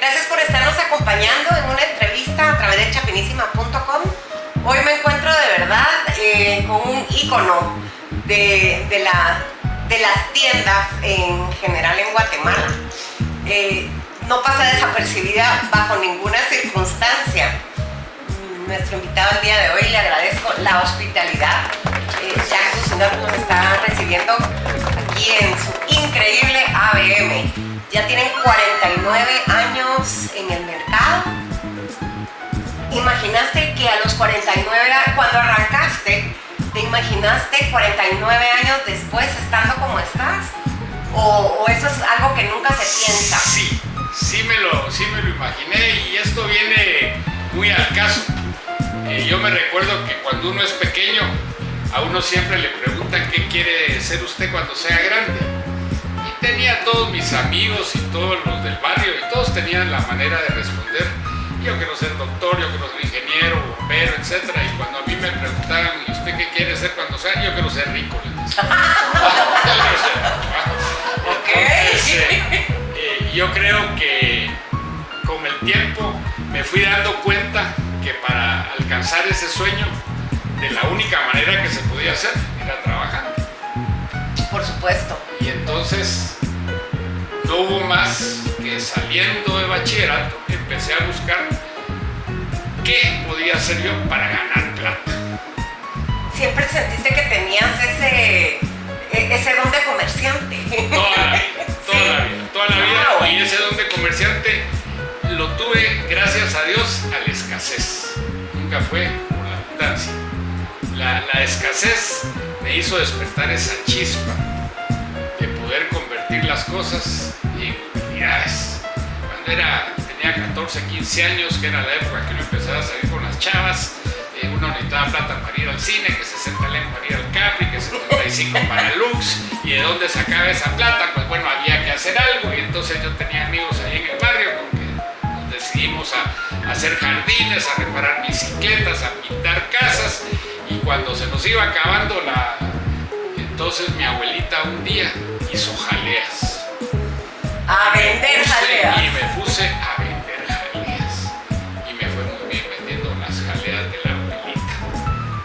Gracias por estarnos acompañando en una entrevista a través de chapinísima.com. Hoy me encuentro de verdad con un ícono de las tiendas en general en Guatemala. No pasa desapercibida bajo ninguna circunstancia. Nuestro invitado el día de hoy, le agradezco la hospitalidad. Jack Kuznor nos está recibiendo aquí en su increíble ABM. Ya tienen 49 años en el mercado. ¿Imaginaste que a los 49, cuando arrancaste, te imaginaste 49 años después estando como estás? ¿O eso es algo que nunca se piensa? Sí me lo imaginé, y esto viene muy al caso. Yo me recuerdo que cuando uno es pequeño, a uno siempre le preguntan qué quiere ser usted cuando sea grande. Y tenía todos mis amigos y todos los del barrio, y todos tenían la manera de responder: yo quiero ser doctor, yo quiero ser ingeniero, bombero, etc. Y cuando a mí me preguntaban: ¿y usted qué quiere ser cuando sea? Yo quiero ser rico, les decía. Entonces, yo creo que con el tiempo me fui dando cuenta que para alcanzar ese sueño, de la única manera que se podía hacer era trabajando. Por supuesto. Y entonces no hubo más que, saliendo de bachillerato, empecé a buscar qué podía hacer yo para ganar plata. ¿Siempre sentiste que tenías ese don de comerciante? Toda la vida. Y ese don de comerciante lo tuve, gracias a Dios, a la escasez. Nunca fue por la abundancia. La escasez me hizo despertar esa chispa de poder convertir las cosas en utilidades. Cuando tenía 14, 15 años, que era la época que uno empezaba a salir con las chavas, uno necesitaba plata para ir al cine, que 60 len para ir al Capri, que 75 para Lux. ¿Y de dónde sacaba esa plata? Pues bueno, había que hacer algo, y entonces yo tenía amigos ahí en el barrio con que nos decidimos a hacer jardines, a reparar bicicletas, a pintar casas. Y cuando se nos iba acabando entonces mi abuelita un día hizo jaleas. A vender jaleas. Y me puse a vender jaleas. Y me fue muy bien vendiendo las jaleas de la abuelita.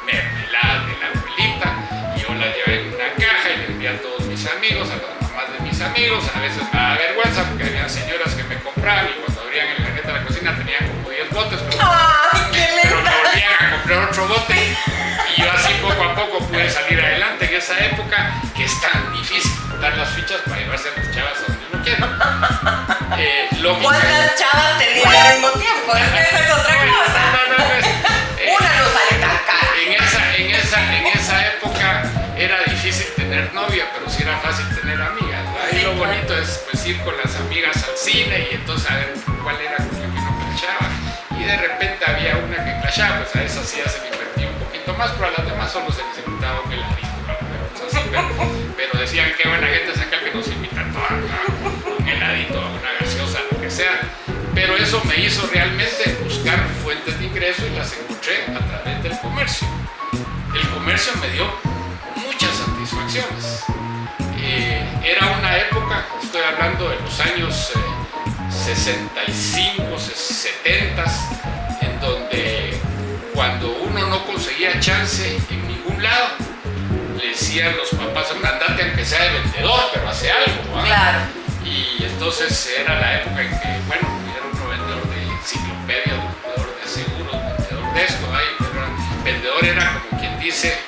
Mermeladas de la abuelita. Y yo las llevé en una caja y le envié a todos mis amigos, a las mamás de mis amigos. A veces me daba vergüenza porque había señoras que me compraban, y cuando abrían el cajete de la cocina tenían como 10 botes. Pero me volvían a comprar otro bote. Y yo así poco a poco pude salir adelante en esa época, que es tan difícil dar las fichas para llevarse a las chavas a donde uno quiera. ¿Cuántas chavas tenían al mismo tiempo? Esa es otra cosa. Una no sale tan cara. En esa época era difícil tener novia, pero sí era fácil tener amigas. Ahí lo bonito es pues ir con las amigas al cine y entonces a ver cuál era con la que no clashaba. Y de repente había una que clashaba, pues a esa sí ya se me invertía un poquito más, pero a las demás solo se les invitaba un heladito, pero decían: qué buena gente es aquel que nos invita a todos, un heladito, a una gaseosa, lo que sea. Pero eso me hizo realmente buscar fuentes de ingreso, y las encontré a través del comercio. El comercio me dio muchas satisfacciones. Era una época, estoy hablando de los años 65, 70, en donde cuando uno no conseguía chance en ningún lado, le decían los papás: andate aunque sea de vendedor, pero hace algo, ¿va? Claro. Y entonces era la época en que, bueno, era uno vendedor de enciclopedias, vendedor de seguros, vendedor de esto, vendedor era como quien dice: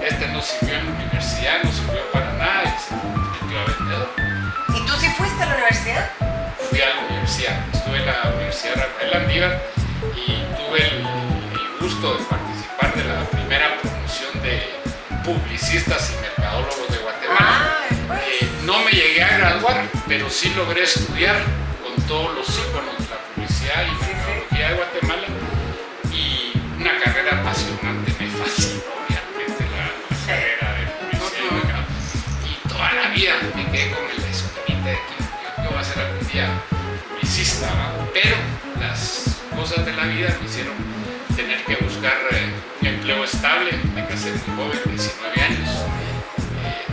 este no sirvió en la universidad, no sirvió para nada, y se convirtió a vendedor. ¿Y tú sí fuiste a la universidad? Fui a la universidad, estuve en la Universidad Rafael Landívar, y tuve el gusto de participar de la primera promoción de publicistas y mercadólogos de Guatemala. No me llegué a graduar, pero sí logré estudiar con todos los íconos de la publicidad y mercadología de Guatemala, y una carrera apasionante. Me fascinó realmente la carrera de publicidad y mercado, y toda la vida me quedé con la espinita de que yo voy a ser algún día publicista, ¿no? Pero las cosas de la vida me hicieron tener que buscar un empleo estable. Me casé muy joven, 19 años.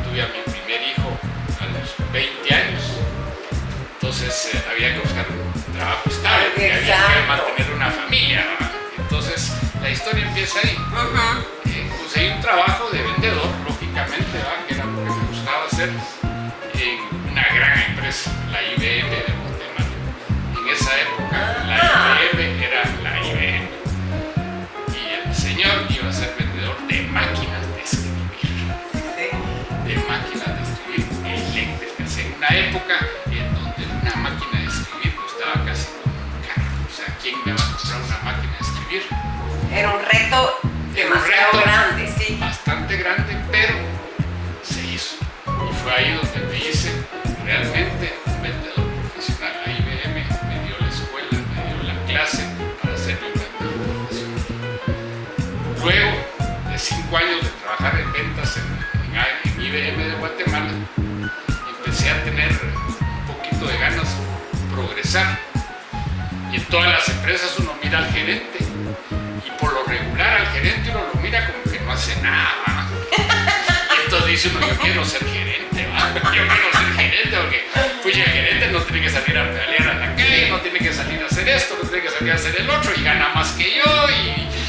Tuve a mi primer hijo a los 20 años. entonces había que buscar un trabajo estable, porque había que Exacto. mantener una familia, ¿verdad? Entonces la historia empieza ahí. Conseguí un trabajo de vendedor, lógicamente, ¿verdad? Que era lo que me gustaba hacer en una gran empresa, la IBM de Guatemala. En esa época la IBM era la IBM y el señor iba a ser vendedor de máquinas de escribir, de máquinas de escribir eléctricas, en una época en donde una máquina de escribir costaba casi como un carro. O sea, ¿quién me va a comprar una máquina de escribir? Era un reto demasiado grande, sí. Bastante grande, pero se hizo. Y fue ahí donde me hice realmente un vendedor profesional. La IBM me dio la escuela, me dio la clase para ser un vendedor profesional. Luego de 5 años de trabajar en ventas en IBM de Guatemala, empecé a tener un poquito de ganas de progresar. Y en todas las empresas uno mira al gerente, y por lo regular al gerente uno lo mira como que no hace nada, ¿va? Y entonces dice uno, yo quiero ser gerente, ¿va? Yo quiero ser gerente porque pues el gerente no tiene que salir a pedalear a la calle, no tiene que salir a hacer esto, no tiene que salir a hacer el otro, y gana más que yo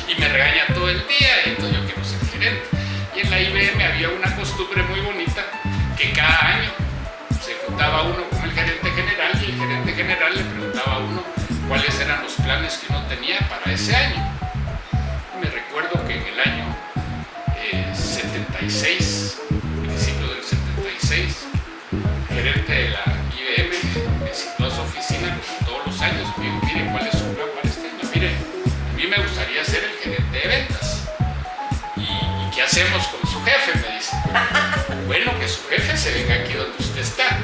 y me regaña todo el día, y entonces yo quiero ser gerente. Y en la IBM había una costumbre muy bonita que cada año se juntaba uno con el gerente general, y el gerente general le preguntaba a uno cuáles eran los planes que uno tenía para ese año. Me recuerdo que en el año 76, principio del 76, el gerente de la IBM me citó a su oficina como todos los años. Me dijo, mire, ¿cuál es su plan para este año? Mire, a mí me gustaría ser el gerente de ventas. ¿Y qué hacemos con su jefe? Me dice. Bueno, que su jefe se venga aquí donde usted está.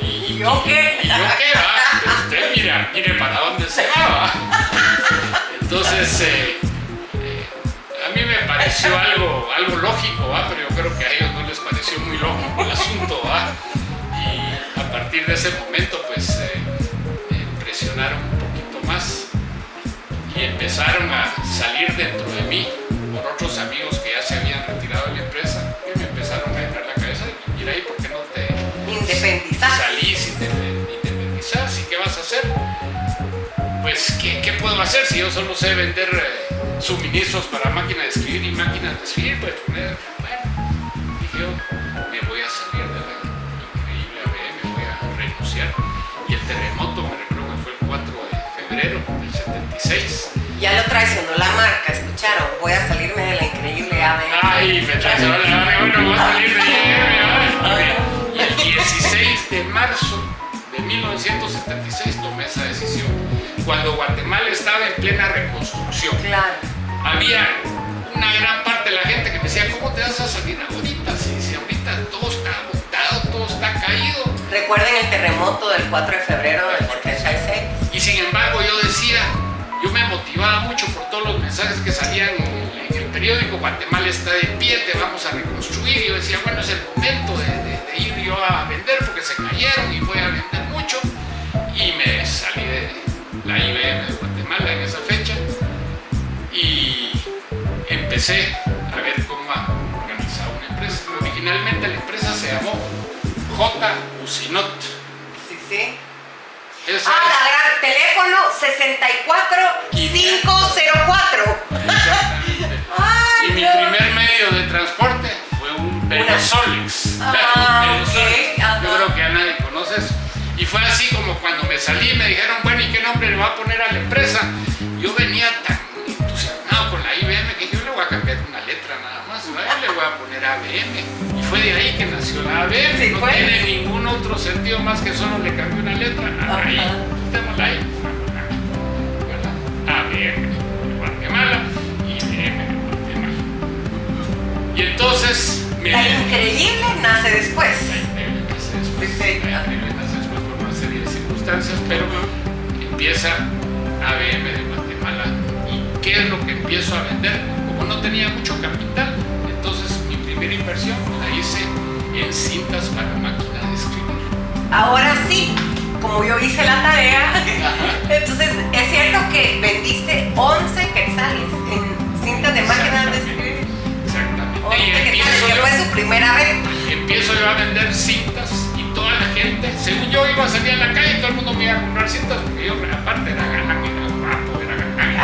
¿Y yo qué? ¿Y yo qué, va? Pues usted mire para dónde se va. Entonces, a mí me pareció algo lógico, ¿va? Pero yo creo que a ellos no les pareció muy lógico el asunto, ¿va? Y a partir de ese momento, pues, me presionaron un poquito más y empezaron a salir dentro de mí por otros amigos que ya se habían retirado de la empresa, y me empezaron a llenar la cabeza y mira ahí, ¿por qué no te Independizar. salís y te independizás? ¿Y qué vas a hacer? Pues, ¿qué puedo hacer si yo solo sé vender suministros para máquinas de escribir y máquinas de escribir? Pues, bueno, dije yo, me voy a salir de la increíble ABM, voy a renunciar. Y el terremoto, me recuerdo que fue el 4 de febrero del 76. Ya lo traicionó la marca, escucharon. Voy a salirme de la increíble ABM. Ay, me traicionó la marca, bueno, voy a salir de IBM. Y el 16 de marzo de 1976 tomé esa decisión, cuando Guatemala estaba en plena reconstrucción. Claro. Había una gran parte de la gente que me decía, ¿cómo te vas a salir ahorita? Si ahorita todo está botado, todo está caído. Recuerden el terremoto del 4 de febrero del 76. Y sin embargo yo decía, yo me motivaba mucho por todos los mensajes que salían en el periódico. Guatemala está de pie, te vamos a reconstruir. Y yo decía, bueno, es el momento de ir yo a vender, porque se cayeron y voy a vender mucho. Y me salí de la IBM de Guatemala en esa fecha y empecé a ver cómo organizar una empresa. Originalmente la empresa se llamó J. Usinot. Sí. Esa La gran teléfono 64504. exactamente. Ay, Y mi Dios. primer medio de transporte fue un Venesolix. Yo creo que a nadie conoce eso. Y fue así como cuando me salí me dijeron, bueno, ¿y qué nombre le va a poner a la empresa? Yo venía tan entusiasmado con la IBM que yo le voy a cambiar una letra nada más, ¿no? Yo le voy a poner ABM. Y fue de ahí que nació la ABM. Sí, no pues. tiene ningún otro sentido más que solo le cambié una letra. Ahí, tenemos ahí. ¿Verdad? ABM de Guatemala y IBM de Guatemala. Y entonces La increíble nace después. La increíble nace después. Sí. La increíble nace después por una serie de circunstancias, pero empieza ABM de Guatemala. ¿Y qué es lo que empiezo a vender? Como no tenía mucho capital, entonces mi primera inversión la hice en cintas para máquina de escribir. Ahora sí, como yo hice la tarea, entonces es cierto que vendiste 11 quetzales en cintas de máquinas de escribir. Exactamente. 11 quetzales, que fue su primera venta. Empiezo yo a vender cintas y toda la gente. Según yo iba a salir a la calle, todo el mundo me iba a comprar cintas, porque yo aparte era galán, era guapo, era galán.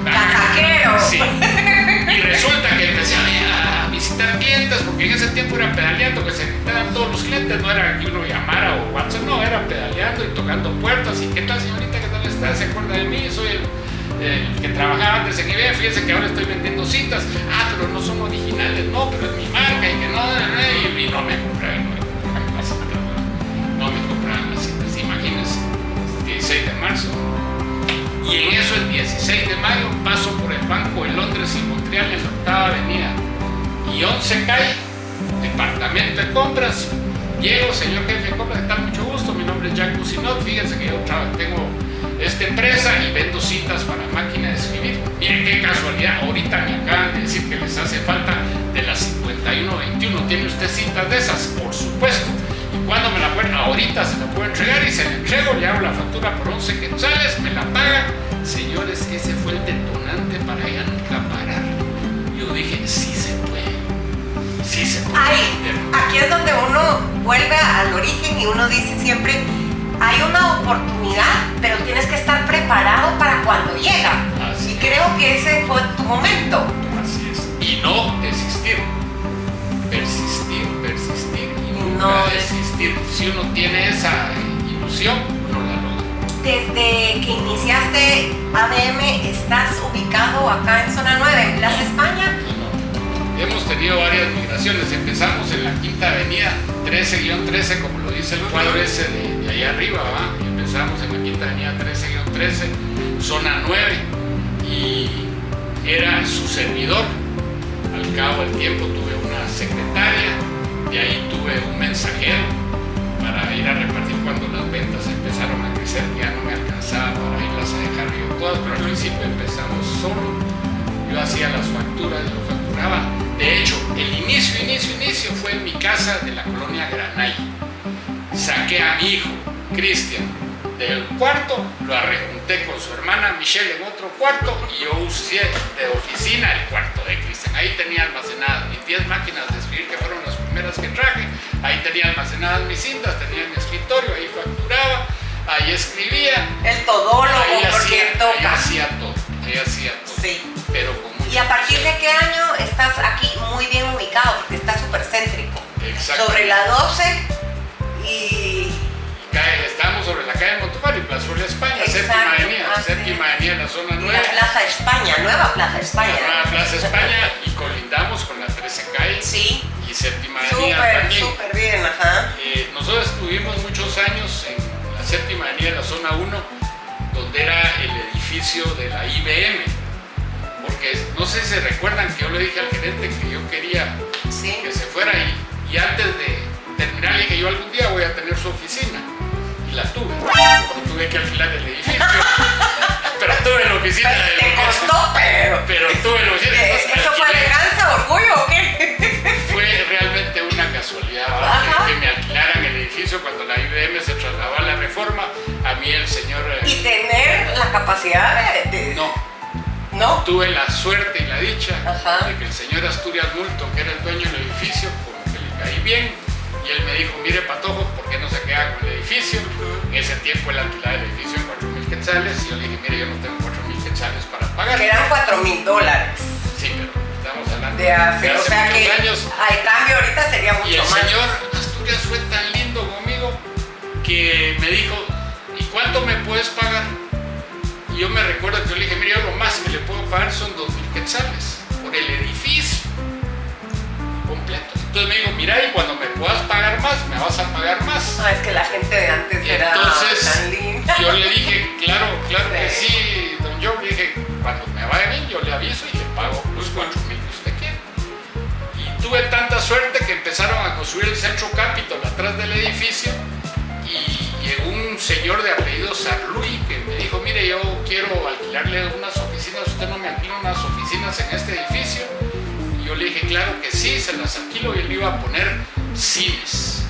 ¡Casaquero! Sí. Y resulta que empecé a visitar clientes, porque en ese tiempo era pedaleando, que se necesitaban todos los clientes, no era que uno llamara o WhatsApp, no, era pedaleando y tocando puertas. ¿Y qué tal, señorita? ¿Qué tal está? ¿Se acuerda de mí? Soy el que trabajaba antes en IBM, fíjense que ahora estoy vendiendo cintas. Ah, pero no son originales, no, pero es mi marca y que no, y no me compraban las cintas, no me compraban las cintas, imagínense, 16 de marzo. Y en eso, el 16 de mayo, paso por el Banco de Londres y Montreal en la 8ª Avenida. Y 11 calle, departamento de compras. Llego, señor jefe de compras, ¿qué tal? Mucho gusto, mi nombre es Jack Businot. Fíjense que yo tengo esta empresa y vendo cintas para máquina de escribir. Miren qué casualidad, ahorita me acaban de decir que les hace falta de las 5121. ¿Tiene usted cintas de esas? Por supuesto. ¿Y cuándo me la pueden? Ahorita se la puedo entregar y se la entrego, le hago la factura por 11 quetzales, me la paga. Señores, ese fue el detonante para ya nunca parar. Yo dije, sí se puede. Sí se puede. Aquí es donde uno vuelve al origen y uno dice siempre, hay una oportunidad, pero tienes que estar preparado para cuando llega. Así y creo que ese fue tu momento. Así es. Y no desistir. Persistir, persistir y nunca No desistir. Si uno tiene esa ilusión, uno la logra. Desde que iniciaste ABM, ¿estás ubicado acá en Zona 9, en Plaza España? No. Hemos tenido varias migraciones. Empezamos en la 5ª Avenida, 13-13, como lo dice el cuadro ese de allá arriba, ¿va? Y empezamos en la 5ª Avenida, 13-13, Zona 9, y era su servidor. Al cabo del tiempo tuve una secretaria, de ahí tuve un mensajero para ir a repartir cuando las ventas empezaron a crecer, ya no me alcanzaba para irlas a dejar yo todas, pero al principio empezamos solo. Yo hacía las facturas, yo facturaba. De hecho, el inicio fue en mi casa de la colonia Granay. Saqué a mi hijo, Cristian, del cuarto, lo arrejunté con su hermana Michelle en otro cuarto y yo usé de oficina el cuarto de Cristian. Ahí tenía almacenadas mis 10 máquinas de escribir, que fueron las primeras que traje. Ahí tenía almacenadas mis cintas, tenía mi escritorio, ahí facturaba, ahí escribía. El todólogo, ahí porque toca. ahí hacía todo. Sí. Pero con mucho ¿Y a partir esfuerzo. de qué año estás aquí muy bien ubicado? Porque está súper céntrico. Exacto. Sobre la 12 y... Estamos sobre la calle Montúfar y Plazuela España, Exacto. 7ª Avenida, Ah, sí. 7ª Avenida de la zona 9. La Plaza España, Nueva Plaza España. La nueva Plaza España, y colindamos con la 13 calle Sí. y 7ª Avenida también. Súper bien, ajá. Nosotros estuvimos muchos años en la 7ª Avenida de la zona 1, donde era el edificio de la IBM. Porque no sé si se recuerdan que yo le dije al gerente que yo quería Sí. que se fuera y antes de terminar le dije, yo algún día voy a tener su oficina. Y la tuve. No tuve que alquilar el edificio. Pero tuve la oficina. Te costó, pero tuve la oficina. ¿Eso fue venganza, orgullo o qué? Fue realmente una casualidad, ¿verdad? Que me alquilaran el edificio cuando la IBM se trasladó a la Reforma. A mí el señor... Y tener la capacidad de... No, tuve la suerte y la dicha Ajá. de que el señor Asturias Multon, que era el dueño del edificio, como que le caí bien, y él me dijo, mire Patojo, ¿por qué no se queda con el edificio? En ese tiempo él alquilaba el edificio en 4,000 quetzales, y yo le dije, mire, yo no tengo 4,000 quetzales para pagar. Que eran $4,000. Sí, pero estamos hablando De hace, o sea muchos que años. al cambio ahorita sería mucho Y el más. señor Asturias fue tan lindo conmigo que me dijo, ¿y cuánto me puedes pagar? Y yo me recuerdo que yo le dije, mire, yo lo más que le puedo pagar son 2,000 quetzales por el edificio completo. Entonces me dijo, mira, y cuando me puedas pagar más, me vas a pagar más. No, es que la gente de antes era Entonces, tan linda. yo le dije, claro que Sí. sí, don Joe. Le dije, cuando me vaya bien, yo le aviso y le pago los 4,000 que usted quiere. Y tuve tanta suerte que empezaron a construir el Centro Capitol atrás del edificio y llegó un señor de apellido Sarluy que me dijo, mire, yo quiero alquilarle unas oficinas, usted no me alquila unas oficinas en este edificio. Y yo le dije, claro que sí, se las alquilo, y él iba a poner cines.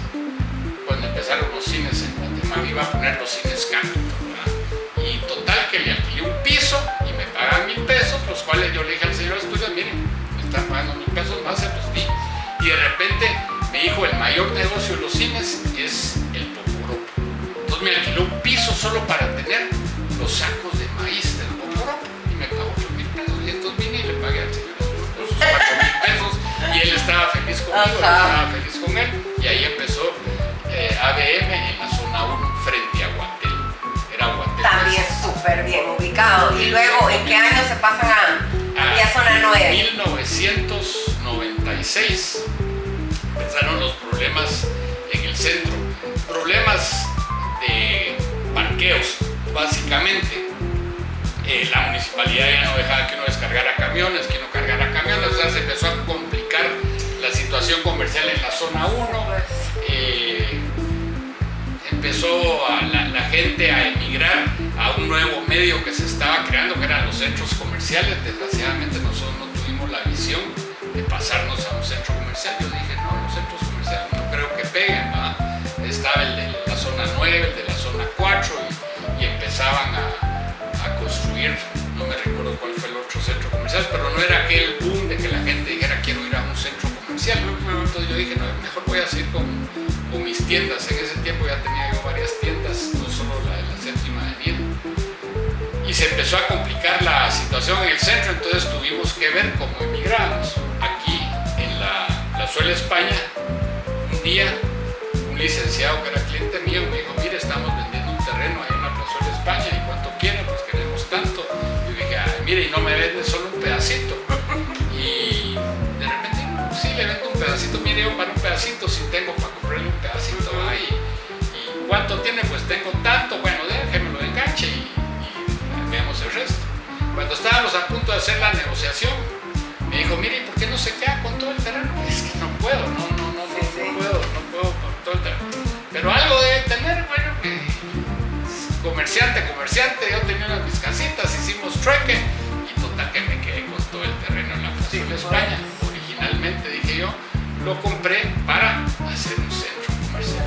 Cuando empezaron los cines en Guatemala, iba a poner los cines Capitol, ¿verdad? Y total que le alquilé un piso y me pagan 1,000 pesos, los cuales yo le dije al señor Asturias, mire, me están pagando 1,000 pesos más, se los di. Y de repente me dijo, el mayor negocio de los cines es el alquiló un piso solo para tener los sacos de maíz del Poporopo y me pagó 8,000 pesos. Y entonces vine y le pagué al señor esos 4,000 pesos y él estaba feliz conmigo, yo estaba feliz con él. Y ahí empezó ABM en la zona 1 frente a Guatel. Era Guatel. También súper bien ubicado. Y luego, ¿en qué año se pasan a la zona 9? En 1996 empezaron los problemas en el centro. Problemas de parqueos, básicamente. La municipalidad ya no dejaba que uno descargara camiones, que uno cargara camiones, o sea, se empezó a complicar la situación comercial en la zona 1. Empezó la gente a emigrar a un nuevo medio que se estaba creando, que eran los centros comerciales. Desgraciadamente nosotros no tuvimos la visión de pasarnos a un centro comercial. Yo dije, no, los centros comerciales no creo que peguen, ¿verdad? Estaba el de la zona 9, el de la zona 4 y empezaban a construir, no me recuerdo cuál fue el otro centro comercial, pero no era aquel boom de que la gente dijera quiero ir a un centro comercial. Entonces yo dije, no, mejor voy a seguir con mis tiendas. En ese tiempo ya tenía yo varias tiendas, no solo la de la Séptima Avenida. Y se empezó a complicar la situación en el centro, entonces tuvimos que ver cómo emigramos. Aquí en la Plazuela España, un día, un licenciado que era cliente mío me dijo, mire, estamos vendiendo un terreno ahí en la Plazuela España, ¿y cuánto quieren? Pues queremos tanto. Y dije, ay, mire, y no me vende solo un pedacito. Y de repente, sí, le vendo un pedacito, mire, yo para un pedacito sí tengo para comprarle un pedacito. ¿Y cuánto tiene? Pues tengo tanto, bueno, déjemelo de enganche y veamos el resto. Cuando estábamos a punto de hacer la negociación, me dijo, mire, ¿por qué no se queda con todo el terreno? Es que no puedo, no puedo con todo el terreno. Pero algo debe tener, bueno, que comerciante, yo tenía unas mis casitas, hicimos trueque y total que me quedé con todo el terreno en la Plazuela España. Originalmente, dije yo, lo compré para hacer un centro comercial.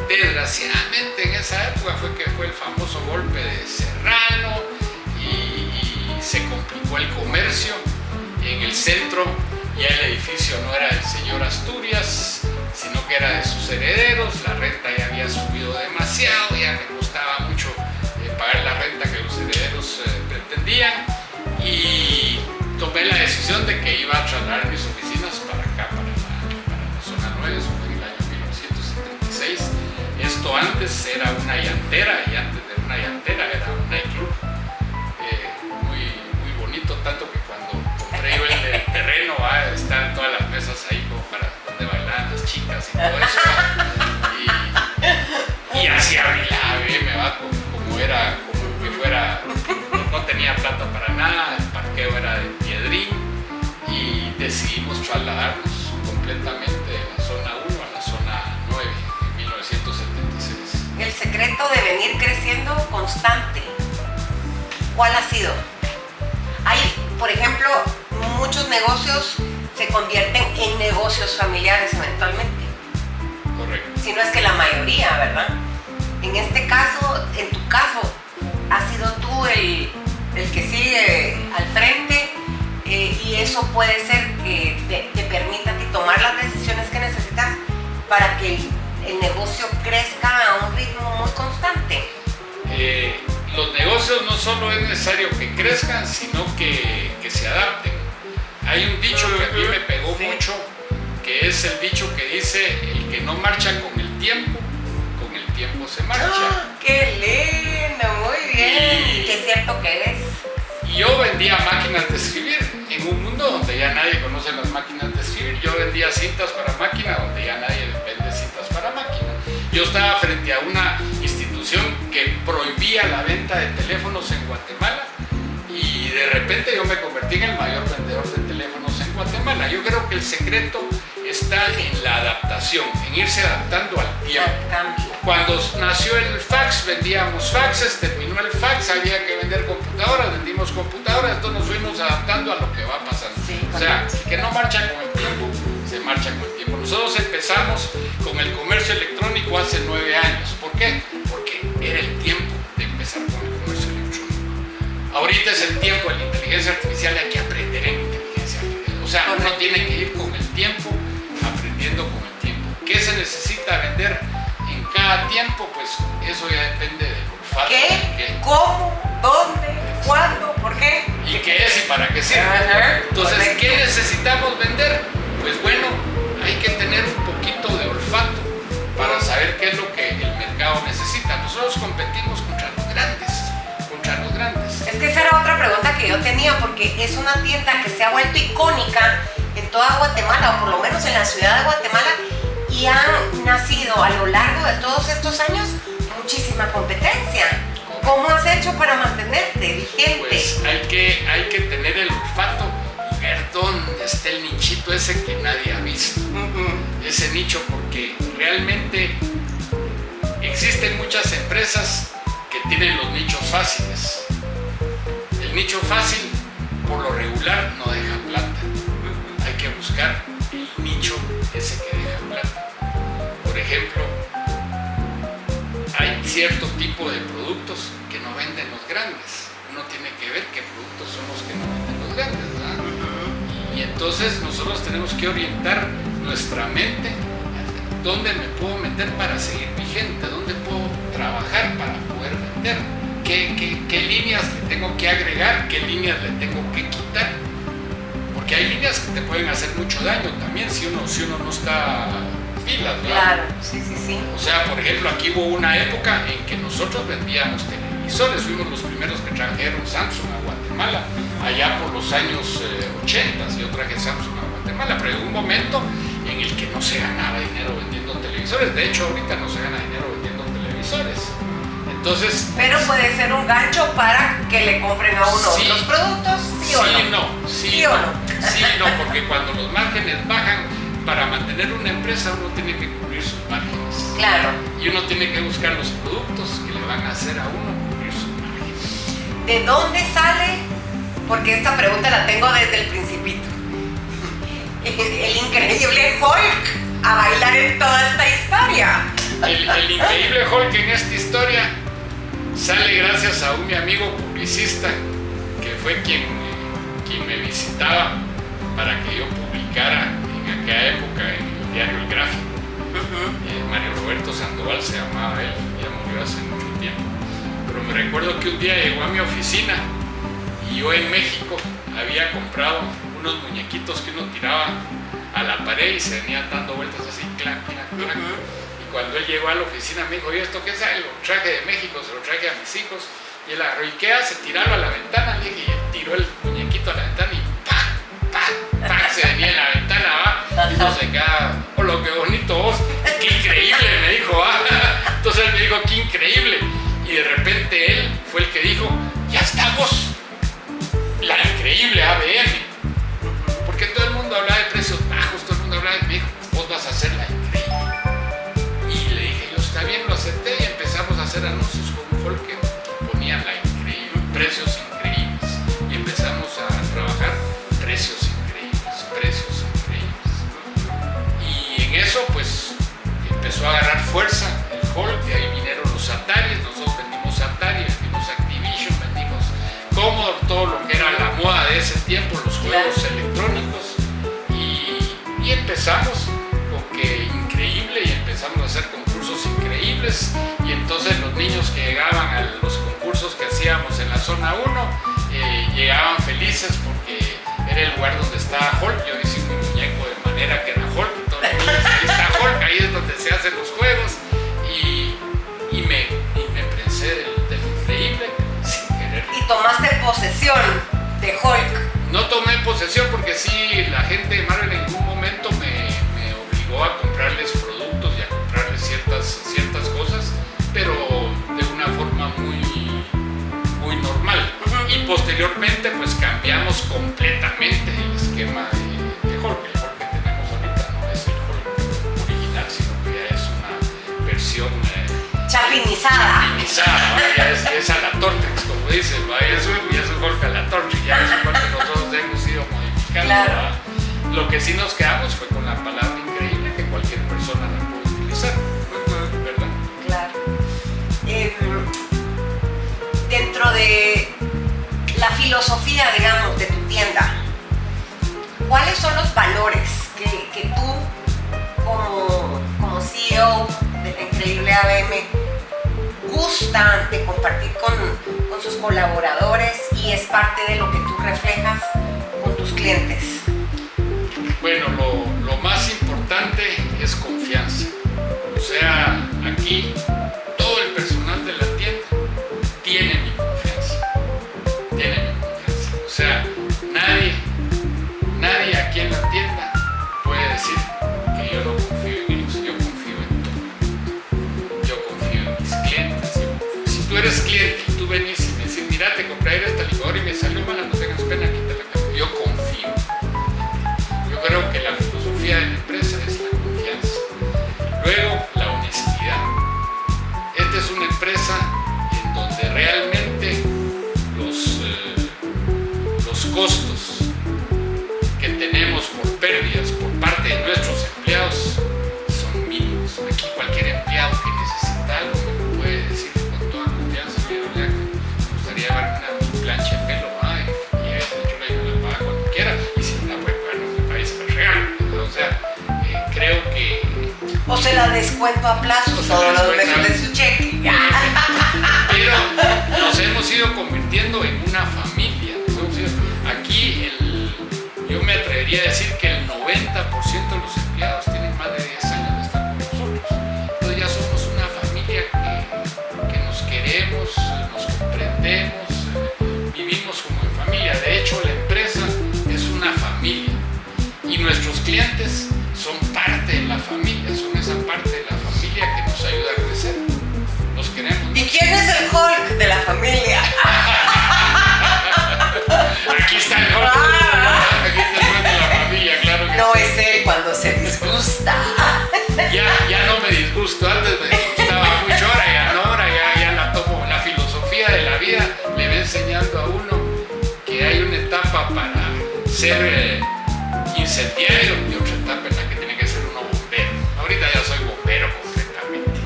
Desgraciadamente en esa época fue el famoso golpe de Serrano y se complicó el comercio en el centro. Ya el edificio no era del señor Asturias, sino que era de sus herederos. La renta ya había subido demasiado, ya me costaba mucho pagar la renta que los herederos pretendían, y tomé la decisión de que iba a trasladar mis oficinas para acá, para la zona 9. Eso fue en el año 1976. Esto antes era una llantera, y antes de una llantera era un nightclub muy bonito, tanto que cuando compré yo el terreno, están todas las mesas ahí como para donde bailaban las chicas y todo eso. Y así abrí la ABM, como que fuera, no tenía plata para nada, el parqueo era de piedrín, y decidimos trasladarnos completamente de la zona 1 a la zona 9 en 1976. El secreto de venir creciendo constante, ¿cuál ha sido? Hay, por ejemplo, muchos negocios se convierten en negocios familiares eventualmente. Correcto. Si no es que la mayoría, ¿verdad? En este caso, en tu caso, has sido tú el que sigue al frente, y eso puede ser que te permita a ti tomar las decisiones que necesitas para que el negocio crezca a un ritmo muy constante. Los negocios no solo es necesario que crezcan, sino que se adapten. Hay un dicho que a mí me pegó mucho, que es el dicho que dice, el que no marcha con el tiempo se marcha. ¡Qué lindo! Muy bien. Qué cierto que es. Y yo vendía máquinas de escribir en un mundo donde ya nadie conoce las máquinas de escribir. Yo vendía cintas para máquina donde ya nadie vende cintas para máquina. Yo estaba frente a una institución que prohibía la venta de teléfonos en Guatemala, y de repente yo me convertí en el mayor vendedor de teléfonos en Guatemala. Yo creo que el secreto está en la adaptación, en irse adaptando al tiempo. Cuando nació el fax, vendíamos faxes, terminó el fax, había que vender computadoras, vendimos computadoras, entonces nos fuimos adaptando a lo que va pasando. O sea, el que no marcha con el tiempo, se marcha con el tiempo. Nosotros empezamos con el comercio electrónico hace 9 años. ¿Por qué? Porque era el tiempo de empezar con el comercio electrónico. Ahorita es el tiempo de la inteligencia artificial, hay que aprender en inteligencia artificial. O sea, uno tiene que ir con el tiempo, aprendiendo con el tiempo. ¿Qué se necesita vender en cada tiempo? Pues eso ya depende del olfato. ¿Qué? ¿Cómo? ¿Dónde? ¿Cuándo? ¿Por qué? ¿Y qué es y para qué sirve? Ajá, Entonces, correcto. ¿qué necesitamos vender? Pues bueno, hay que tener un poquito de olfato para saber qué es lo que el mercado necesita. Nosotros competimos contra los grandes. Es que esa era otra pregunta que yo tenía, porque es una tienda que se ha vuelto icónica en toda Guatemala, o por lo menos en la ciudad de Guatemala, y han nacido a lo largo de todos estos años muchísima competencia. ¿Cómo has hecho para mantenerte vigente? Pues hay que tener el olfato y ver dónde está el nichito ese que nadie ha visto. Ese nicho, porque realmente existen muchas empresas que tienen los nichos fáciles. El nicho fácil, por lo regular, no deja plata. Hay que buscar el nicho ese que deja plata. Por ejemplo, hay cierto tipo de productos que no venden los grandes. Uno tiene que ver qué productos son los que no venden los grandes, ¿verdad? Y entonces nosotros tenemos que orientar nuestra mente a dónde me puedo meter para seguir vigente, dónde puedo trabajar para poder vender, qué líneas le tengo que agregar, qué líneas le tengo que quitar, porque hay líneas que te pueden hacer mucho daño también si uno no está pilas, ¿verdad? Claro, sí. O sea, por ejemplo, aquí hubo una época en que nosotros vendíamos televisores, fuimos los primeros que trajeron Samsung a Guatemala, allá por los años 80, yo traje Samsung a Guatemala, pero hubo un momento en el que no se ganaba dinero vendiendo televisores. De hecho, ahorita no se gana dinero vendiendo televisores. Entonces, pero puede ser un gancho para que le compren a uno sí, otros productos, ¿sí o no? Sí o no, porque cuando los márgenes bajan, para mantener una empresa uno tiene que cubrir sus márgenes. Claro. Y uno tiene que buscar los productos que le van a hacer a uno cubrir sus márgenes. ¿De dónde sale? Porque esta pregunta la tengo desde el principito. El increíble Hulk a bailar en toda esta historia. El increíble Hulk en esta historia sale gracias a mi amigo publicista, que fue quien me visitaba para que yo publicara en aquella época en el diario El Gráfico. Mario Roberto Sandoval se llamaba él, ya murió hace mucho tiempo. Pero me recuerdo que un día llegó a mi oficina y yo en México había comprado unos muñequitos que uno tiraba a la pared y se venían dando vueltas así, clac, clac, clac. Y cuando él llegó a la oficina me dijo, ¿y esto qué es? Lo traje de México, se lo traje a mis hijos. Y él agarró, ¿y qué hace? Tirarlo a la ventana. Le dije, y él tiró el muñequito a la ventana y ¡pac! Se venía en la ventana, ¿va? Y no se quedaba, ¡oh, lo que bonito vos! ¡Qué increíble! Me dijo, ¿va? Entonces él me dijo, ¡qué increíble! Y de repente él fue el que dijo, ¡ya estamos! La increíble ABM. Porque todo el mundo hablaba de precios bajos, todo el mundo hablaba de México, vos vas a hacer la increíble. Y le dije, yo está bien, lo acepté y empezamos a hacer anuncios con un folk que ponían la increíble, precios increíbles. Y empezamos a trabajar precios increíbles. Y en eso pues empezó a agarrar fuerza el folk, de ahí vinieron los Atari, nosotros vendimos Atari, vendimos Activision, vendimos Commodore, todo lo que era la moda de ese tiempo, los juegos electrónicos. Y empezamos con que increíble y empezamos a hacer concursos increíbles y entonces los niños que llegaban a los concursos que hacíamos en la zona 1 llegaban felices porque era el lugar donde estaba Hulk. Yo hice un muñeco de manera que era Hulk y todos los niños, ahí está Hulk, ahí es donde se hacen los juegos y me prensé del increíble sin querer. Y tomaste posesión de Hulk. No tomé posesión porque sí, la gente de Marvel en algún momento me obligó a comprarles productos y a comprarles ciertas cosas, pero de una forma muy normal. Y posteriormente pues cambiamos completamente el esquema de Hulk. El Hulk que tenemos ahorita no es el Hulk original, sino que ya es una versión chapinizada, ya es a la Tortex, como dicen, ¿va? Ya es un Hulk a la Tortex, ya es un Hulk que nosotros hemos ido modificando. Claro. Lo que sí nos quedamos fue con la palabra increíble, que cualquier persona la puede utilizar, ¿verdad? Claro. Dentro de la filosofía, digamos, de tu tienda, ¿cuáles son los valores que tú, como CEO de la increíble ABM, gusta de compartir con sus colaboradores y es parte de lo que tú reflejas con tus clientes? Bueno, lo más importante es confianza. O sea, aquí todo el personal de la tienda tiene mi confianza. Tiene mi confianza. O sea, nadie aquí en la tienda puede decir que yo no confío en ellos. Yo confío en todo. Yo confío en mis clientes. Si tú eres cliente y tú venís y me dices, mira, te compré esta licuadora y me salió mala, no tengas pena, quítala. Yo confío. Yo creo que la filosofía de la empresa es la confianza. Luego, la honestidad. Esta es una empresa en donde realmente los costos que tenemos por pérdidas por parte de nuestros empleados son mínimos. Aquí cualquier empleado que necesita algo me lo puede decir con toda confianza. Me gustaría llevarme una plancha de pelo, y a esa yo la pago cuando quiera, y si no la puede pagar en mi país, me regalo. O sea, creo que... O se la descuento a plazo todos los meses de su cheque. Pero nos hemos ido convirtiendo en una familia. Aquí yo me atrevería a decir que el 90% de los empleados tienen más de 10 años de estar con nosotros. Entonces ya somos una familia que nos queremos, nos comprendemos, vivimos como en familia. De hecho, la empresa es una familia y nuestros clientes son parte de la familia, son esa parte de la familia que nos ayuda a crecer. Los queremos. ¿Y quién es el Hulk de la familia? Aquí está el Hulk. Aquí está el Hulk de la familia, claro que No sí. es él cuando se disgusta. Ya no me disgusto, antes me disgustaba mucho, ahora ya la tomo. La filosofía de la vida le va enseñando a uno que hay una etapa para ser incendiario y otra etapa en la que tiene que ser uno bombero. Ahorita ya soy bombero completamente.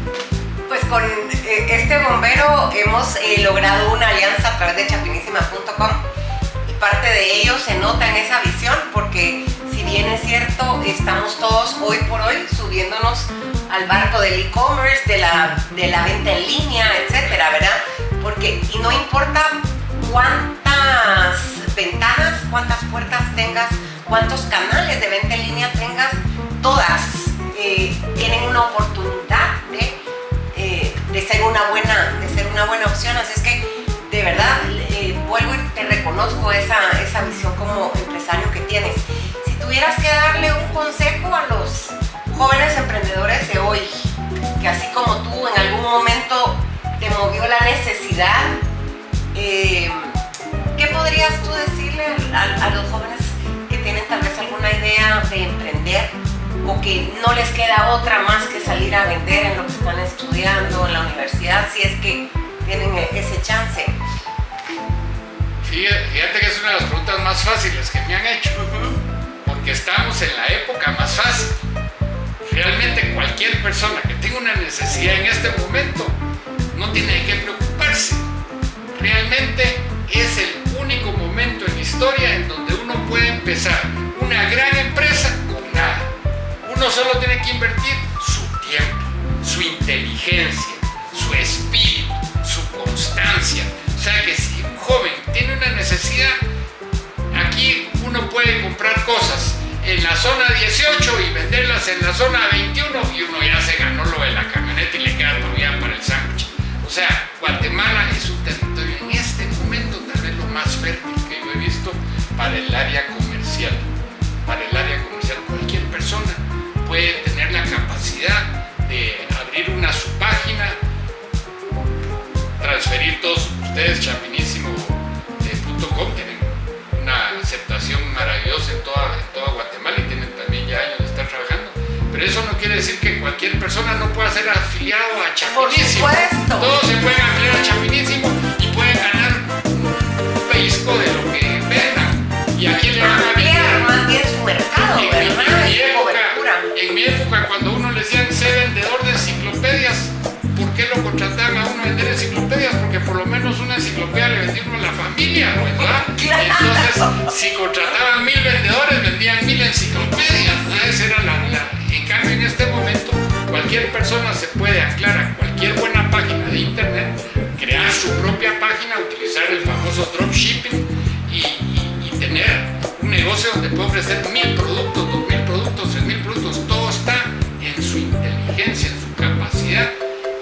Pues con este bombero hemos logrado una alianza a través de chapinísima.com y parte de ello se nota en esa visión, porque si bien es cierto, estamos todos hoy por hoy subiéndonos al barco del e-commerce, de la venta en línea, etcétera, ¿verdad? Y no importa cuántas ventanas, cuántas puertas tengas, cuántos canales de venta en línea tengas, todas tienen una oportunidad de ser una buena opción. Así es que de verdad vuelvo y te reconozco esa visión como empresario que tienes. Si tuvieras que darle un consejo a los jóvenes emprendedores de hoy, que así como tú en algún momento te movió la necesidad, ¿qué podrías tú decirle a los jóvenes que tienen tal vez alguna idea de emprender o que no les queda otra más que salir a vender en lo que están estudiando en la universidad, si es que tienen ese chance? Fíjate que es una de las preguntas más fáciles que me han hecho, porque estamos en la época más fácil. Realmente cualquier persona que tenga una necesidad en este momento no tiene de qué preocuparse. Realmente es el único momento en la historia en donde uno puede empezar una gran empresa con nada. Uno solo tiene que invertir su tiempo, su inteligencia, su espíritu, su constancia. O sea que si un joven tiene una necesidad, aquí uno puede comprar cosas en la zona 18 y venderlas en la zona 21 y uno ya se ganó lo de la camioneta y le queda todavía para el sándwich. O sea, Guatemala es un territorio en este momento tal vez lo más fértil que yo he visto para el área comercial. Para el área comercial, cualquier persona puede tener la capacidad de abrir una subpágina, transferir todos ustedes, chapinísimo.com, tienen una aceptación maravillosa en toda Guatemala y tienen también ya años de estar trabajando. Pero eso no quiere decir que cualquier persona no pueda ser afiliado a Chapinísimo. Por supuesto. Todos se pueden afiliar a Chapinísimo y pueden ganar un pellizco de lo que vendan. ¿Y a quién le van a vender? Más bien su mercado, ¿verdad? En mi época, cuando uno le decían sé vendedor de enciclopedias, ¿por qué lo contrataban a uno a vender enciclopedias? Porque por lo menos una enciclopedia le vendía uno a la familia, ¿verdad? Entonces, si contrataban 1000 vendedores, vendían 1000 enciclopedias. Esa era En cambio, en este momento, cualquier persona se puede anclar a cualquier buena página de internet página, utilizar el famoso dropshipping y tener un negocio donde puede ofrecer 1000 productos, 2000 productos, 3000 productos. Todo está en su inteligencia, en su capacidad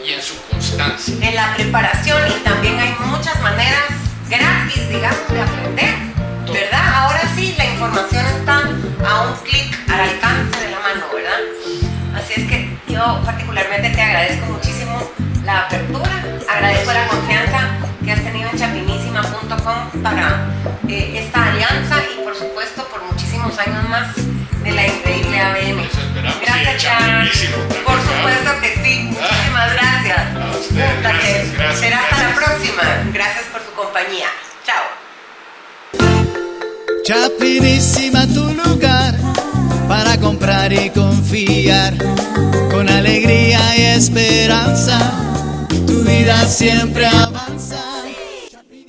y en su constancia. En la preparación, y también hay muchas maneras gratis, digamos, de aprender, ¿verdad? Ahora sí, la información está a un clic, al alcance de la mano, ¿verdad? Así es que yo particularmente te agradezco muchísimo la apertura, agradezco la confianza que has tenido en chapinísima.com para esta alianza y por supuesto por muchísimos años más de la increíble ABM. Eso esperamos. Gracias, Sí, Char. Chapinísimo también, Por ¿no? supuesto que sí, muchísimas gracias. A usted, Un placer. gracias, Será hasta la gracias. próxima. Gracias por su compañía. Chao. Chapinísima, tu lugar para comprar y confiar. Con alegría y esperanza, tu vida siempre avanza.